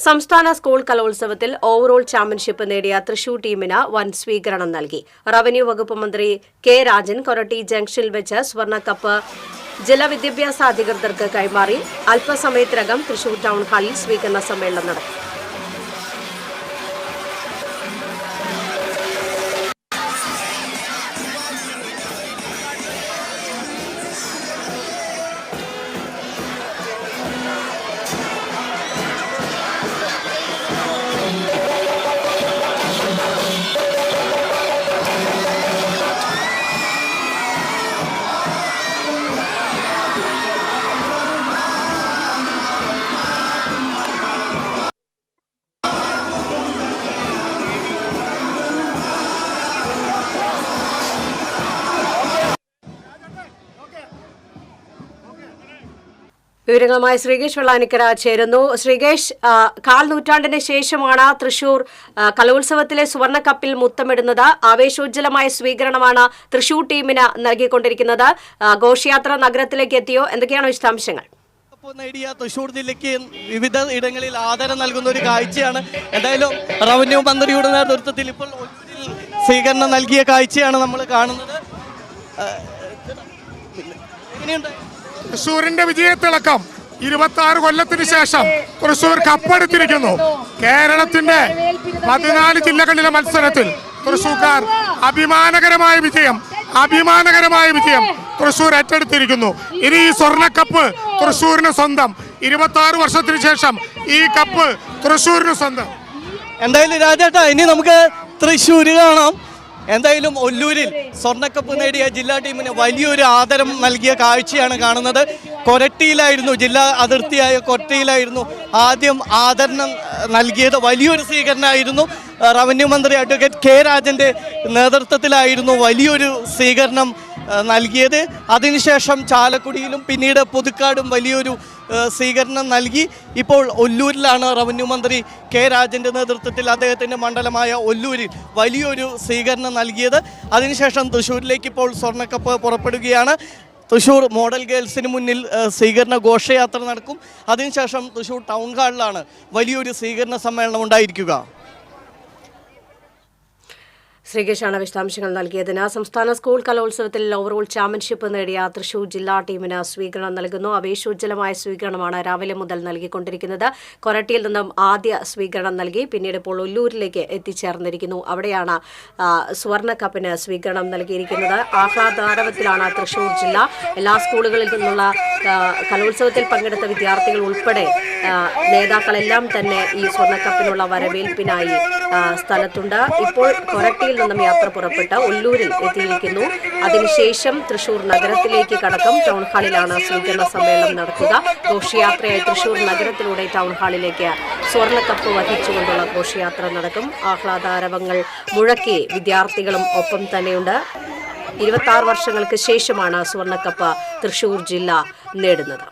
സംസ്ഥാന സ്കൂൾ കലോത്സവത്തിൽ overall championship നേടിയ തൃശൂർ ടീമിന് വൻ സ്വീകരണം നൽകി. റവന്യൂ വകുപ്പ് മന്ത്രി കെ രാജൻ കൊരട്ടി ജംഗ്ഷനിൽ വെച്ച് സ്വർണ്ണക്കപ്പ് ജലവിദ്യാഭ്യാസ അധികൃതർക്ക് കൈമാറി. അല്പസമയത്തിനകം തൃശൂർ ടൗൺ ഹാളിൽ സ്വീകരണ സമ്മേളനം നടക്കും. വിവരങ്ങളുമായി ശ്രീകേഷ് വെള്ളാനിക്കര ചേരുന്നു. ശ്രീകേഷ്, കാൽ നൂറ്റാണ്ടിന് ശേഷമാണ് തൃശൂർ കലോത്സവത്തിലെ സ്വർണ്ണക്കപ്പിൽ മുത്തമിടുന്നത്. ആവേശോജ്വലമായ സ്വീകരണമാണ് തൃശൂർ ടീമിന് നൽകിക്കൊണ്ടിരിക്കുന്നത്. ഘോഷയാത്ര നഗരത്തിലേക്ക് എത്തിയോ? എന്തൊക്കെയാണ് വിശദാംശങ്ങൾ? നേടിയ തൃശൂർ ജില്ലയ്ക്ക് വിവിധ ഇടങ്ങളിൽ ആദരം നൽകുന്ന ഒരു കാഴ്ചയാണ്. എന്തായാലും റവന്യൂ മന്ത്രിയുടെ നേതൃത്വത്തിൽ ഇപ്പോൾ സ്വീകരണം നൽകിയ കാഴ്ചയാണ് നമ്മൾ കാണുന്നത്. എങ്ങനെയുണ്ട് തൃശൂരിന്റെ വിജയത്തിളക്കം? 26 കൊല്ലത്തിന് ശേഷം തൃശൂർ കപ്പെടുത്തിരിക്കുന്നു. കേരളത്തിന്റെ 14 ജില്ലകളിലെ മത്സരത്തിൽ തൃശൂർക്കാർ അഭിമാനകരമായ വിജയം തൃശൂർ ഏറ്റെടുത്തിരിക്കുന്നു. ഇനി ഈ സ്വർണ്ണക്കപ്പ് തൃശൂരിന് സ്വന്തം. 26 വർഷത്തിന് ശേഷം ഈ കപ്പ് തൃശൂരിന് സ്വന്തം. എന്തായാലും രാജേട്ടാ, ഇനി നമുക്ക് തൃശ്ശൂർ കാണാം. എന്തായാലും ഒല്ലൂരിൽ സ്വർണ്ണക്കപ്പ് നേടിയ ജില്ലാ ടീമിന് വലിയൊരു ആദരം നൽകിയ കാഴ്ചയാണ് കാണുന്നത്. കൊരട്ടിയിലായിരുന്നു, ജില്ലാ അതിർത്തിയായ കൊരട്ടിയിലായിരുന്നു ആദ്യം ആദരണം നൽകിയത്. വലിയൊരു സ്വീകരണമായിരുന്നു. റവന്യൂ മന്ത്രി അഡ്വക്കേറ്റ് കെ രാജൻ്റെ നേതൃത്വത്തിലായിരുന്നു വലിയൊരു സ്വീകരണം നൽകിയത്. അതിനുശേഷം ചാലക്കുടിയിലും പിന്നീട് പുതുക്കാടും വലിയൊരു സ്വീകരണം നൽകി. ഇപ്പോൾ ഒല്ലൂരിലാണ് റവന്യൂ മന്ത്രി കെ രാജൻ്റെ നേതൃത്വത്തിൽ അദ്ദേഹത്തിൻ്റെ മണ്ഡലമായ ഒല്ലൂരിൽ വലിയൊരു സ്വീകരണം നൽകിയത്. അതിനുശേഷം തൃശ്ശൂരിലേക്ക് ഇപ്പോൾ സ്വർണ്ണക്കപ്പ് പുറപ്പെടുകയാണ്. തൃശ്ശൂർ മോഡൽ ഗേൾസിന് മുന്നിൽ സ്വീകരണ ഘോഷയാത്ര നടക്കും. അതിനുശേഷം തൃശ്ശൂർ ടൗൺ ഹാളിലാണ് വലിയൊരു സ്വീകരണ സമ്മേളനം ഉണ്ടായിരിക്കുക. ശ്രീകേഷാണ് വിശദാംശങ്ങൾ നൽകിയതിന്. സംസ്ഥാന സ്കൂൾ കലോത്സവത്തിൽ ഓവറോൾ ചാമ്പ്യൻഷിപ്പ് നേടിയ തൃശൂർ ജില്ലാ ടീമിന് സ്വീകരണം നൽകുന്നു. ആവേശോജ്വലമായ സ്വീകരണമാണ് രാവിലെ മുതൽ നൽകിക്കൊണ്ടിരിക്കുന്നത്. കൊരട്ടിയിൽ നിന്നും ആദ്യ സ്വീകരണം നൽകി. പിന്നീട് ഇപ്പോൾ ഒല്ലൂരിലേക്ക് എത്തിച്ചേർന്നിരിക്കുന്നു. അവിടെയാണ് സ്വർണ്ണക്കപ്പിന് സ്വീകരണം നൽകിയിരിക്കുന്നത്. ആഹ്ലാദാരവത്തിലാണ് തൃശൂർ ജില്ല. എല്ലാ സ്കൂളുകളിൽ നിന്നുള്ള കലോത്സവത്തിൽ പങ്കെടുത്ത വിദ്യാർത്ഥികൾ ഉൾപ്പെടെ നേതാക്കളെല്ലാം തന്നെ ഈ സ്വർണ്ണക്കപ്പിനുള്ള വരവേൽപ്പിനായി സ്ഥലത്തുണ്ട്. ഇപ്പോൾ കൊരട്ടിയിൽ നിന്നും യാത്ര പുറപ്പെട്ട് ഒല്ലൂരിൽ എത്തിയിരിക്കുന്നു. അതിനുശേഷം തൃശൂർ നഗരത്തിലേക്ക് കടക്കും. ടൗൺ ഹാളിലാണ് സ്വീകരണ സമ്മേളനം നടക്കുക. ഘോഷയാത്രയായി തൃശൂർ നഗരത്തിലൂടെ ടൗൺ ഹാളിലേക്ക് സ്വർണ്ണക്കപ്പ് വഹിച്ചുകൊണ്ടുള്ള ഘോഷയാത്ര നടക്കും. ആഹ്ലാദാരവങ്ങൾ മുഴക്കി വിദ്യാർത്ഥികളും ഒപ്പം തന്നെയുണ്ട്. 26 വർഷങ്ങൾക്ക് ശേഷമാണ് സ്വർണ്ണക്കപ്പ് തൃശൂർ ജില്ല നേടുന്നത്.